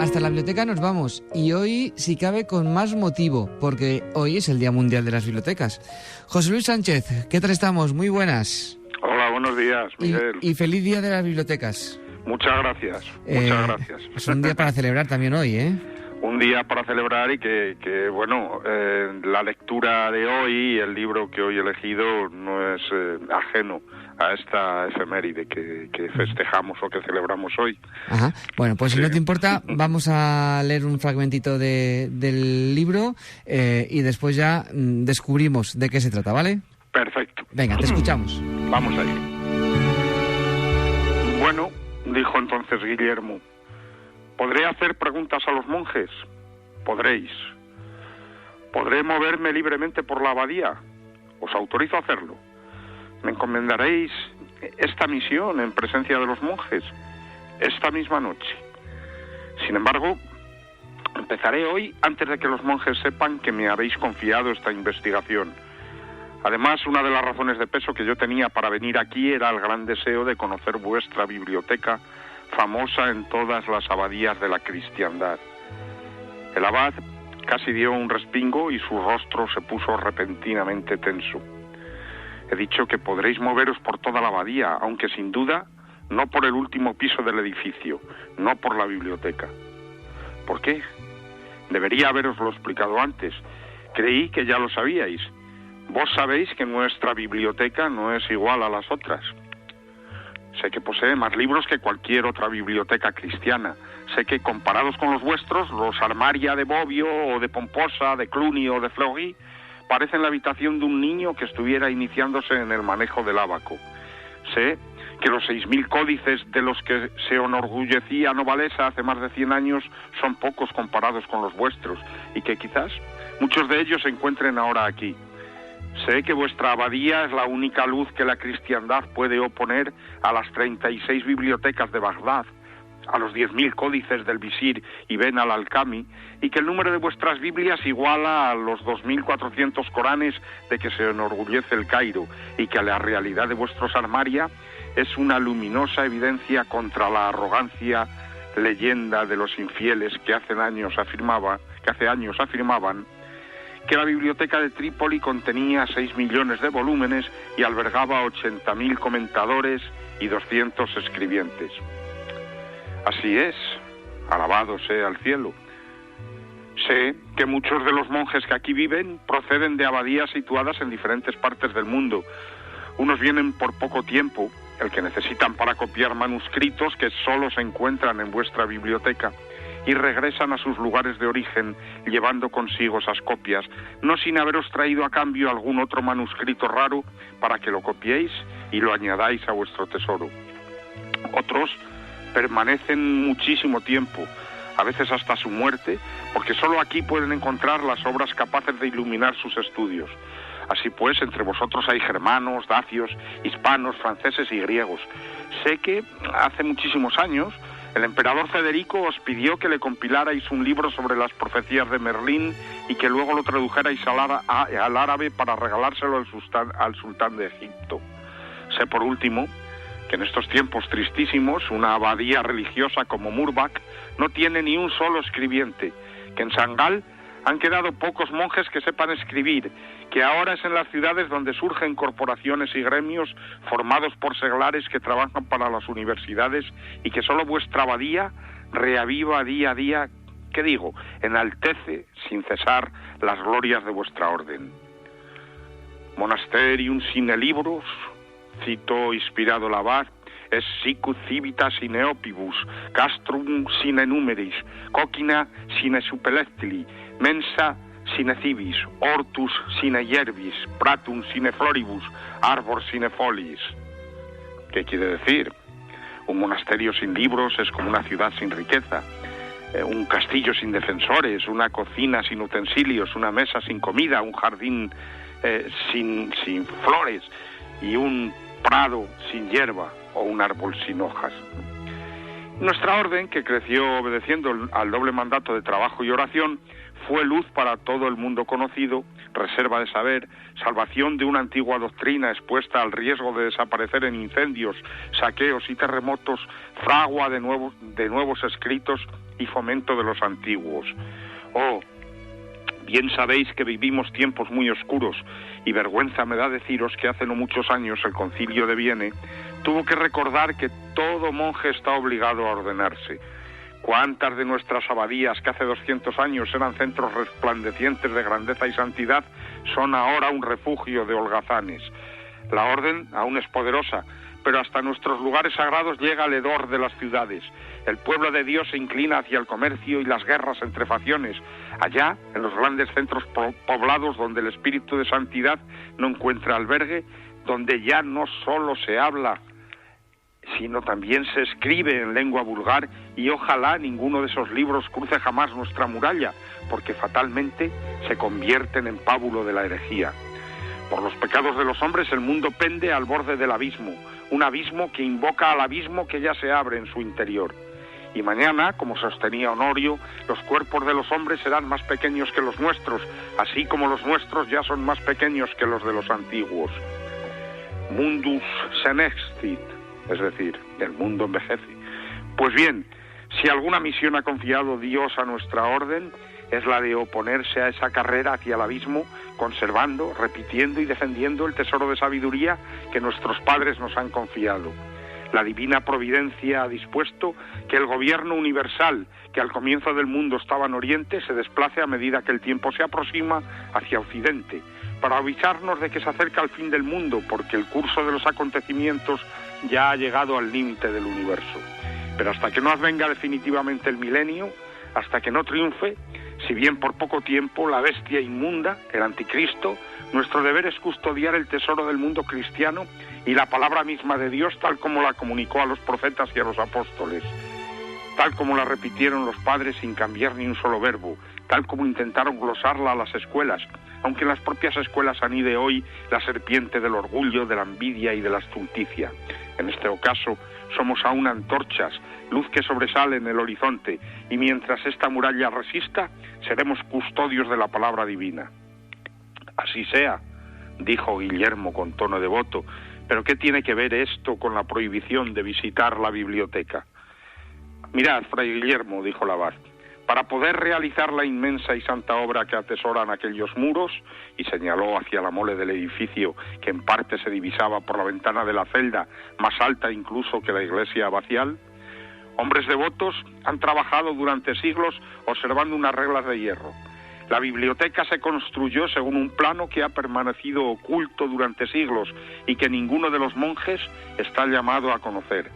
hasta la biblioteca nos vamos, y hoy, si cabe, con más motivo, porque hoy es el Día Mundial de las Bibliotecas. José Luis Sánchez, ¿qué tal estamos? Muy buenas. Hola, buenos días, Miguel. Y feliz Día de las Bibliotecas. Muchas gracias, muchas gracias. Es un día para celebrar también hoy, ¿eh? Un día para celebrar y que bueno, la lectura de hoy, el libro que hoy he elegido, no es ajeno a esta efeméride que festejamos o que celebramos hoy. Ajá. Bueno, pues si no te importa, vamos a leer un fragmentito del libro y después ya descubrimos de qué se trata, ¿vale? Perfecto. Venga, te escuchamos. Vamos ahí. Bueno, dijo entonces Guillermo, ¿podré hacer preguntas a los monjes? Podréis. ¿Podré moverme libremente por la abadía? Os autorizo a hacerlo. ¿Me encomendaréis esta misión en presencia de los monjes esta misma noche? Sin embargo, empezaré hoy antes de que los monjes sepan que me habéis confiado esta investigación. Además, una de las razones de peso que yo tenía para venir aquí era el gran deseo de conocer vuestra biblioteca, famosa en todas las abadías de la cristiandad. El abad casi dio un respingo y su rostro se puso repentinamente tenso. He dicho que podréis moveros por toda la abadía, aunque sin duda no por el último piso del edificio, no por la biblioteca. ¿Por qué? Debería haberoslo explicado antes. Creí que ya lo sabíais. Vos sabéis que nuestra biblioteca no es igual a las otras. Sé que posee más libros que cualquier otra biblioteca cristiana. Sé que, comparados con los vuestros, los Armaria de Bobbio o de Pomposa, de Cluny o de Fleury, parecen la habitación de un niño que estuviera iniciándose en el manejo del ábaco. Sé que los 6.000 códices de los que se enorgullecía Novalesa hace más de 100 años son pocos comparados con los vuestros, y que quizás muchos de ellos se encuentren ahora aquí. Sé que vuestra abadía es la única luz que la cristiandad puede oponer a las 36 bibliotecas de Bagdad, a los 10.000 códices del visir Ibn al-Alcami, y que el número de vuestras Biblias iguala a los 2.400 Coranes de que se enorgullece el Cairo, y que la realidad de vuestros Armaria es una luminosa evidencia contra la arrogancia leyenda de los infieles que hace años afirmaban que la biblioteca de Trípoli contenía 6 millones de volúmenes y albergaba 80.000 comentadores y 200 escribientes. Así es, alabado sea el cielo. Sé que muchos de los monjes que aquí viven proceden de abadías situadas en diferentes partes del mundo. Unos vienen por poco tiempo, el que necesitan para copiar manuscritos que solo se encuentran en vuestra biblioteca, y regresan a sus lugares de origen llevando consigo esas copias, no sin haberos traído a cambio algún otro manuscrito raro para que lo copiéis y lo añadáis a vuestro tesoro. Otros permanecen muchísimo tiempo, a veces hasta su muerte, porque solo aquí pueden encontrar las obras capaces de iluminar sus estudios. Así pues, entre vosotros hay germanos, dacios, hispanos, franceses y griegos. Sé que hace muchísimos años el emperador Federico os pidió que le compilarais un libro sobre las profecías de Merlín y que luego lo tradujerais al árabe para regalárselo al sultán de Egipto. Sé, por último, que en estos tiempos tristísimos una abadía religiosa como Murbach no tiene ni un solo escribiente, que en Sangal han quedado pocos monjes que sepan escribir, que ahora es en las ciudades donde surgen corporaciones y gremios formados por seglares que trabajan para las universidades, y que solo vuestra abadía reaviva día a día, ¿qué digo?, enaltece sin cesar las glorias de vuestra orden. Monasterium sine libros, citó inspirado el abad, es sicut civitas sine opibus, castrum sine numeris, coquina sine superlectili, mensa sine civis, hortus sine hierbis, pratum sine floribus, arbor sine foliis. ¿Qué quiere decir? Un monasterio sin libros es como una ciudad sin riqueza, un castillo sin defensores, una cocina sin utensilios, una mesa sin comida, un jardín sin flores y un prado sin hierba o un árbol sin hojas. Nuestra orden, que creció obedeciendo al doble mandato de trabajo y oración, fue luz para todo el mundo conocido, reserva de saber, salvación de una antigua doctrina expuesta al riesgo de desaparecer en incendios, saqueos y terremotos, fragua de nuevos escritos y fomento de los antiguos. Oh, bien sabéis que vivimos tiempos muy oscuros, y vergüenza me da deciros que hace no muchos años el Concilio de Vienne tuvo que recordar que todo monje está obligado a ordenarse. ¿Cuántas de nuestras abadías, que hace 200 años eran centros resplandecientes de grandeza y santidad, son ahora un refugio de holgazanes? La orden aún es poderosa, pero hasta nuestros lugares sagrados llega el hedor de las ciudades. El pueblo de Dios se inclina hacia el comercio y las guerras entre facciones. Allá, en los grandes centros poblados donde el espíritu de santidad no encuentra albergue, donde ya no solo se habla, sino también se escribe en lengua vulgar, y ojalá ninguno de esos libros cruce jamás nuestra muralla, porque fatalmente se convierten en pábulo de la herejía. Por los pecados de los hombres el mundo pende al borde del abismo, un abismo que invoca al abismo que ya se abre en su interior. Y mañana, como sostenía Honorio, los cuerpos de los hombres serán más pequeños que los nuestros, así como los nuestros ya son más pequeños que los de los antiguos. Mundus senextit, es decir, el mundo envejece. Pues bien, si alguna misión ha confiado Dios a nuestra orden, es la de oponerse a esa carrera hacia el abismo, conservando, repitiendo y defendiendo el tesoro de sabiduría que nuestros padres nos han confiado. La divina providencia ha dispuesto que el gobierno universal, que al comienzo del mundo estaba en Oriente, se desplace a medida que el tiempo se aproxima hacia Occidente, para avisarnos de que se acerca el fin del mundo, porque el curso de los acontecimientos ya ha llegado al límite del universo. Pero hasta que no advenga definitivamente el milenio, hasta que no triunfe, si bien por poco tiempo, la bestia inmunda, el anticristo, nuestro deber es custodiar el tesoro del mundo cristiano y la palabra misma de Dios tal como la comunicó a los profetas y a los apóstoles, tal como la repitieron los padres sin cambiar ni un solo verbo, tal como intentaron glosarla a las escuelas, aunque en las propias escuelas anide hoy la serpiente del orgullo, de la envidia y de la estulticia. En este ocaso somos aún antorchas, luz que sobresale en el horizonte, y mientras esta muralla resista, seremos custodios de la palabra divina. Así sea, dijo Guillermo con tono devoto, pero ¿qué tiene que ver esto con la prohibición de visitar la biblioteca? Mirad, fray Guillermo, dijo el abad, para poder realizar la inmensa y santa obra que atesoran aquellos muros, y señaló hacia la mole del edificio que en parte se divisaba por la ventana de la celda, más alta incluso que la iglesia abacial, hombres devotos han trabajado durante siglos observando unas reglas de hierro. La biblioteca se construyó según un plano que ha permanecido oculto durante siglos y que ninguno de los monjes está llamado a conocer.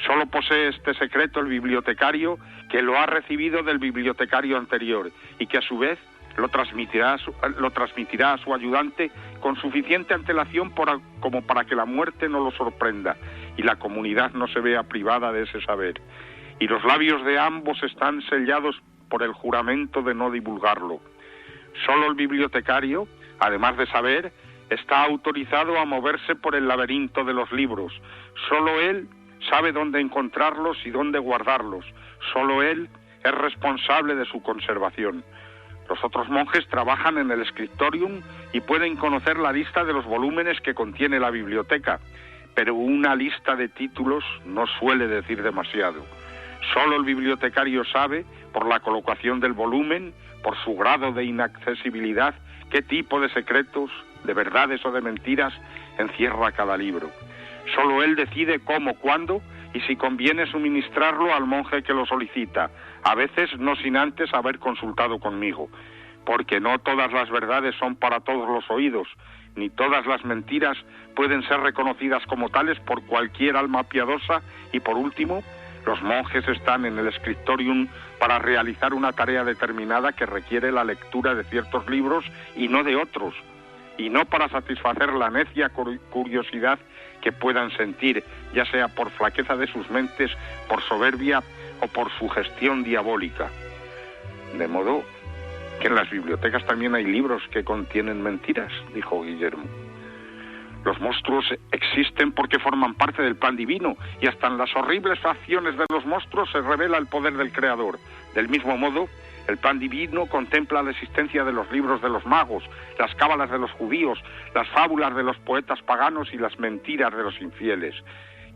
Solo posee este secreto el bibliotecario, que lo ha recibido del bibliotecario anterior y que a su vez lo transmitirá a su ayudante con suficiente antelación como para que la muerte no lo sorprenda y la comunidad no se vea privada de ese saber. Y los labios de ambos están sellados por el juramento de no divulgarlo. Solo el bibliotecario, además de saber, está autorizado a moverse por el laberinto de los libros. Solo él sabe dónde encontrarlos y dónde guardarlos. Solo él es responsable de su conservación. Los otros monjes trabajan en el scriptorium y pueden conocer la lista de los volúmenes que contiene la biblioteca, pero una lista de títulos no suele decir demasiado. Solo el bibliotecario sabe, por la colocación del volumen, por su grado de inaccesibilidad, qué tipo de secretos, de verdades o de mentiras encierra cada libro. Solo él decide cómo, cuándo y si conviene suministrarlo al monje que lo solicita, a veces no sin antes haber consultado conmigo, porque no todas las verdades son para todos los oídos, ni todas las mentiras pueden ser reconocidas como tales por cualquier alma piadosa, y por último, los monjes están en el scriptorium para realizar una tarea determinada que requiere la lectura de ciertos libros y no de otros, y no para satisfacer la necia curiosidad que puedan sentir, ya sea por flaqueza de sus mentes, por soberbia o por sugestión diabólica. De modo que en las bibliotecas también hay libros que contienen mentiras, dijo Guillermo. Los monstruos existen porque forman parte del plan divino, y hasta en las horribles facciones de los monstruos se revela el poder del Creador. Del mismo modo, el plan divino contempla la existencia de los libros de los magos, las cábalas de los judíos, las fábulas de los poetas paganos y las mentiras de los infieles.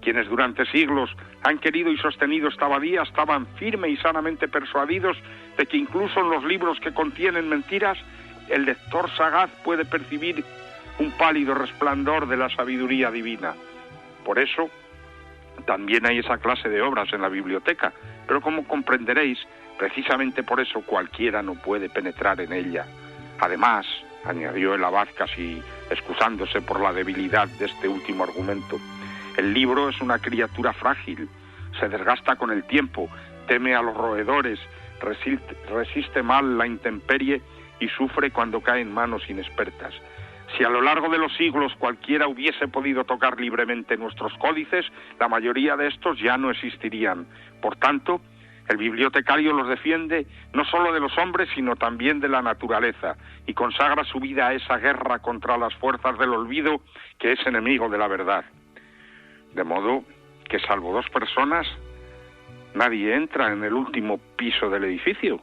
Quienes durante siglos han querido y sostenido esta abadía estaban firme y sanamente persuadidos de que incluso en los libros que contienen mentiras, el lector sagaz puede percibir un pálido resplandor de la sabiduría divina. Por eso, también hay esa clase de obras en la biblioteca, pero como comprenderéis, precisamente por eso cualquiera no puede penetrar en ella. Además, añadió el abad casi excusándose por la debilidad de este último argumento, el libro es una criatura frágil, se desgasta con el tiempo, teme a los roedores, resiste mal la intemperie y sufre cuando cae en manos inexpertas. Si a lo largo de los siglos cualquiera hubiese podido tocar libremente nuestros códices, la mayoría de estos ya no existirían. Por tanto, el bibliotecario los defiende no solo de los hombres, sino también de la naturaleza, y consagra su vida a esa guerra contra las fuerzas del olvido que es enemigo de la verdad. De modo que, salvo 2 personas, nadie entra en el último piso del edificio.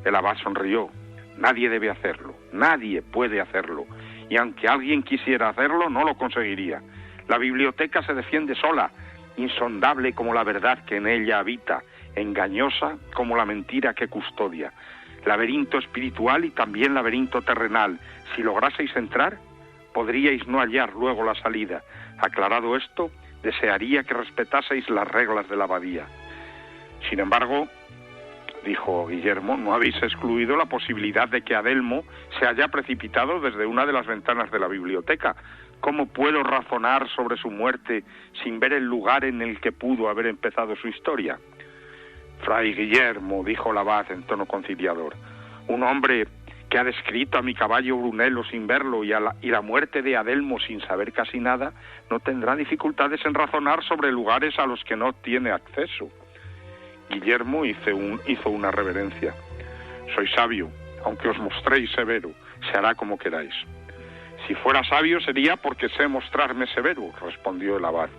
El abad sonrió. Nadie debe hacerlo, nadie puede hacerlo, y aunque alguien quisiera hacerlo, no lo conseguiría. La biblioteca se defiende sola, insondable como la verdad que en ella habita, engañosa como la mentira que custodia. Laberinto espiritual y también laberinto terrenal. Si lograseis entrar, podríais no hallar luego la salida. Aclarado esto, desearía que respetaseis las reglas de la abadía. Sin embargo, dijo Guillermo, no habéis excluido la posibilidad de que Adelmo se haya precipitado desde una de las ventanas de la biblioteca. ¿Cómo puedo razonar sobre su muerte sin ver el lugar en el que pudo haber empezado su historia? Fray Guillermo, dijo el abad en tono conciliador, un hombre que ha descrito a mi caballo Brunello sin verlo y la muerte de Adelmo sin saber casi nada, no tendrá dificultades en razonar sobre lugares a los que no tiene acceso. Guillermo hizo una reverencia. Soy sabio, aunque os mostréis severo, se hará como queráis. Si fuera sabio sería porque sé mostrarme severo, respondió el abad.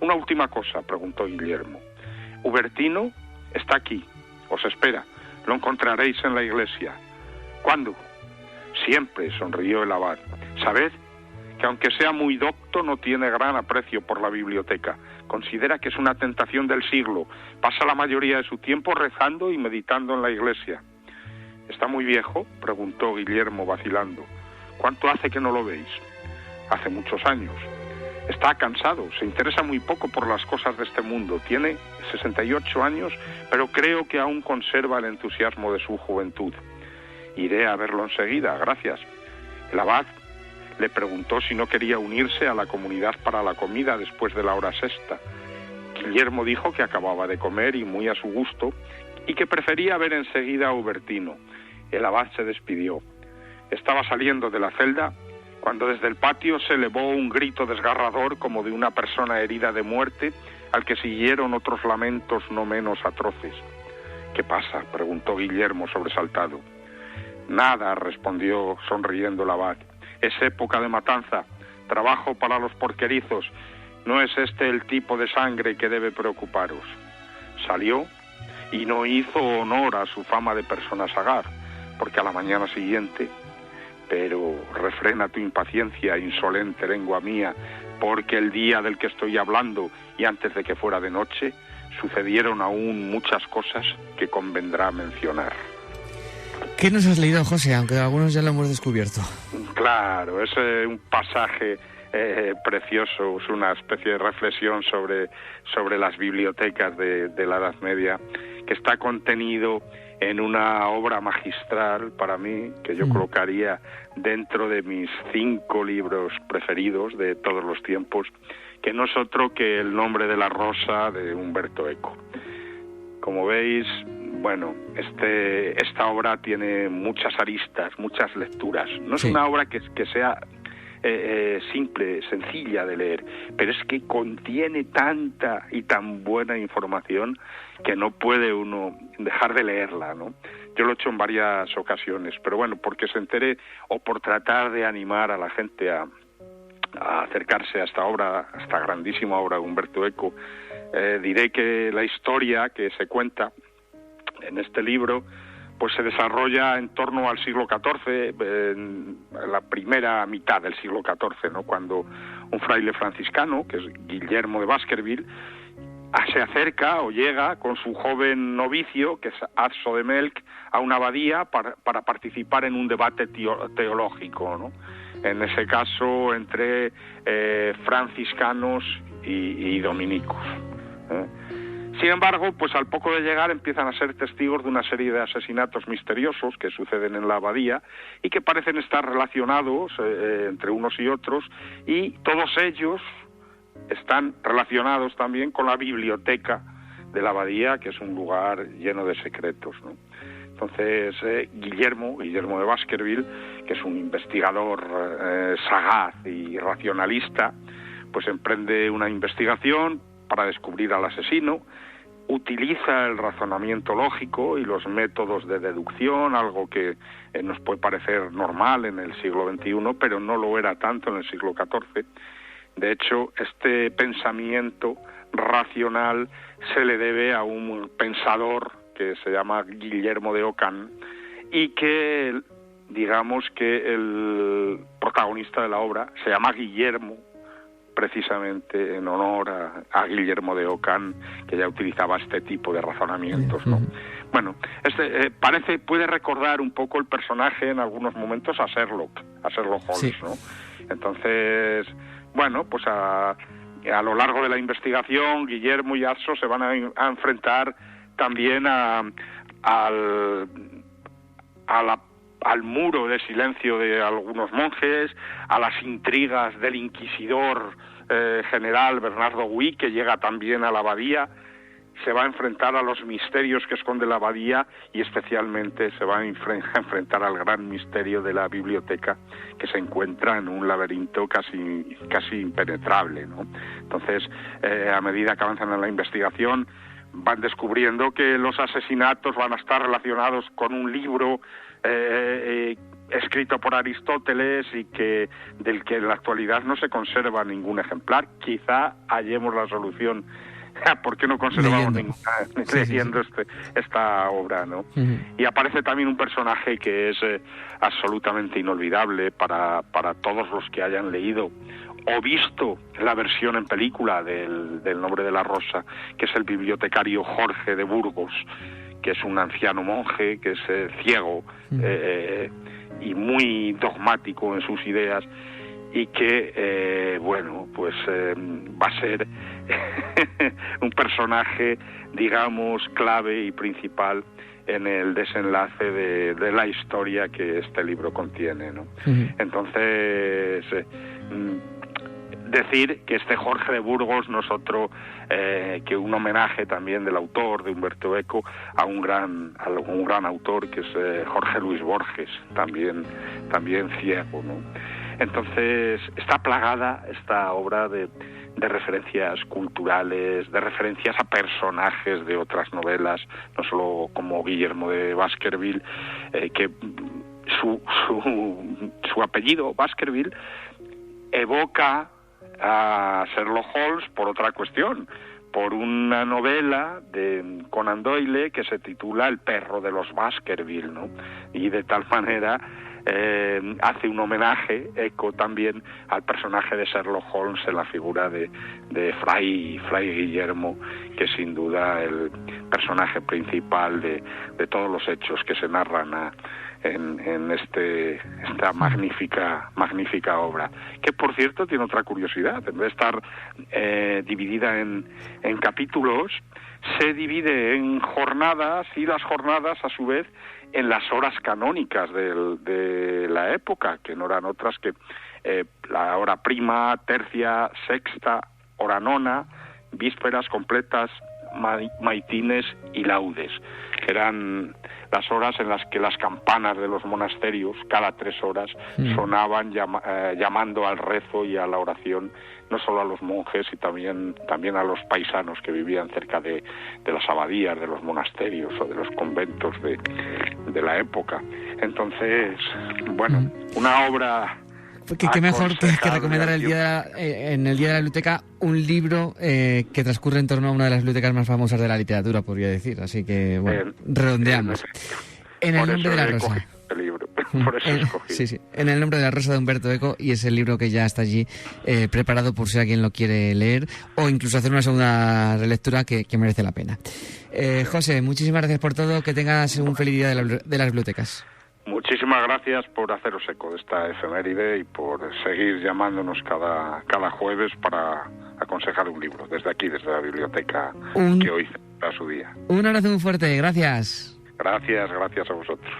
Una última cosa, preguntó Guillermo. Hubertino está aquí, os espera, lo encontraréis en la iglesia. ¿Cuándo? Siempre, sonrió el abad. Sabed que aunque sea muy docto, no tiene gran aprecio por la biblioteca. Considera que es una tentación del siglo. Pasa la mayoría de su tiempo rezando y meditando en la iglesia. ¿Está muy viejo?, preguntó Guillermo vacilando. ¿Cuánto hace que no lo veis? Hace muchos años. Está cansado, se interesa muy poco por las cosas de este mundo. Tiene 68 años, pero creo que aún conserva el entusiasmo de su juventud. Iré a verlo enseguida, gracias. El abad le preguntó si no quería unirse a la comunidad para la comida después de la hora sexta. Guillermo dijo que acababa de comer y muy a su gusto, y que prefería ver enseguida a Hubertino. El abad se despidió. Estaba saliendo de la celda cuando desde el patio se elevó un grito desgarrador como de una persona herida de muerte, al que siguieron otros lamentos no menos atroces. ¿Qué pasa?, preguntó Guillermo sobresaltado. Nada, respondió sonriendo el abad. Es época de matanza, trabajo para los porquerizos. No es este el tipo de sangre que debe preocuparos. Salió y no hizo honor a su fama de persona sagaz, porque a la mañana siguiente... Pero refrena tu impaciencia, insolente lengua mía, porque el día del que estoy hablando, y antes de que fuera de noche, sucedieron aún muchas cosas que convendrá mencionar. ¿Qué nos has leído, José? Aunque algunos ya lo hemos descubierto. Claro, es un pasaje precioso, es una especie de reflexión sobre las bibliotecas de la Edad Media, que está contenido en una obra magistral para mí, que yo colocaría dentro de mis 5 libros preferidos de todos los tiempos, que no es otro que El nombre de la rosa, de Umberto Eco. Como veis, bueno, esta obra tiene muchas aristas, muchas lecturas. No es una obra que sea simple, sencilla de leer, pero es que contiene tanta y tan buena información que no puede uno dejar de leerla, ¿no? Yo lo he hecho en varias ocasiones, pero bueno, porque se entere o por tratar de animar a la gente a acercarse a esta obra, a esta grandísima obra de Umberto Eco, diré que la historia que se cuenta en este libro pues se desarrolla en torno al siglo XIV, en la primera mitad del siglo XIV, ¿no? Cuando un fraile franciscano, que es Guillermo de Baskerville, se acerca o llega con su joven novicio, que es Azzo de Melk, a una abadía para participar en un debate teológico, ¿no? En ese caso entre franciscanos y dominicos, ¿eh? Sin embargo, pues al poco de llegar empiezan a ser testigos de una serie de asesinatos misteriosos que suceden en la abadía y que parecen estar relacionados entre unos y otros, y todos ellos están relacionados también con la biblioteca de la abadía, que es un lugar lleno de secretos, ¿no? Entonces, Guillermo de Baskerville, que es un investigador sagaz y racionalista, pues emprende una investigación para descubrir al asesino, utiliza el razonamiento lógico y los métodos de deducción, algo que nos puede parecer normal en el siglo XXI, pero no lo era tanto en el siglo XIV. De hecho, este pensamiento racional se le debe a un pensador que se llama Guillermo de Ockham, y que, digamos que el protagonista de la obra se llama Guillermo, precisamente en honor a Guillermo de Ockham, que ya utilizaba este tipo de razonamientos, ¿no? Bueno, puede recordar un poco el personaje en algunos momentos a Sherlock Holmes, sí, ¿no? Entonces, bueno, pues a lo largo de la investigación, Guillermo y Azzo se van a enfrentar también al muro de silencio de algunos monjes, a las intrigas del inquisidor general Bernardo Gui, que llega también a la abadía. Se va a enfrentar a los misterios que esconde la abadía, y especialmente se va a enfrentar al gran misterio de la biblioteca, que se encuentra en un laberinto casi impenetrable, ¿no? Entonces, a medida que avanzan en la investigación, van descubriendo que los asesinatos van a estar relacionados con un libro escrito por Aristóteles y del que en la actualidad no se conserva ningún ejemplar. Quizá hallemos la solución. ¿Por qué no conservamos leyendo esta obra, ¿no? Uh-huh. Y aparece también un personaje que es absolutamente inolvidable para todos los que hayan leído o visto la versión en película del Nombre de la Rosa, que es el bibliotecario Jorge de Burgos, que es un anciano monje, que es ciego, y muy dogmático en sus ideas, y que, va a ser un personaje, digamos, clave y principal en el desenlace de la historia que este libro contiene, ¿no? Uh-huh. Entonces, decir que este Jorge de Burgos no es otro que un homenaje también del autor, de Humberto Eco, a un gran autor que es Jorge Luis Borges, también ciego, ¿no? Entonces, está plagada esta obra de referencias culturales, de referencias a personajes de otras novelas, no solo como Guillermo de Baskerville, que su apellido, Baskerville, evoca a Sherlock Holmes por otra cuestión, por una novela de Conan Doyle que se titula El perro de los Baskerville, ¿no? Y de tal manera hace un homenaje, Eco, también al personaje de Sherlock Holmes en la figura de Fray Guillermo, que es sin duda el personaje principal de todos los hechos que se narran en esta magnífica obra, que por cierto tiene otra curiosidad. En vez de estar dividida en capítulos, se divide en jornadas, y las jornadas a su vez en las horas canónicas de la época, que no eran otras que la hora prima, tercia, sexta, hora nona, vísperas completas, maitines y laudes. Eran las horas en las que las campanas de los monasterios, cada 3 horas, sonaban llamando al rezo y a la oración, no solo a los monjes, y también a los paisanos que vivían cerca de las abadías, de los monasterios o de los conventos de la época. Entonces, bueno, una obra... Qué mejor que recomendar en el Día de la Biblioteca un libro que transcurre en torno a una de las bibliotecas más famosas de la literatura, podría decir. Así que, bueno, redondeamos. En el nombre de la rosa. El libro, por eso escogí. Sí, en el nombre de la rosa de Humberto Eco, y es el libro que ya está allí preparado por si alguien lo quiere leer o incluso hacer una segunda relectura que merece la pena. José, muchísimas gracias por todo, que tengas un feliz día de las bibliotecas. Muchísimas gracias por haceros eco de esta efeméride y por seguir llamándonos cada jueves para aconsejar un libro, desde aquí, desde la biblioteca que hoy celebra su día. Un abrazo muy fuerte, gracias. Gracias a vosotros.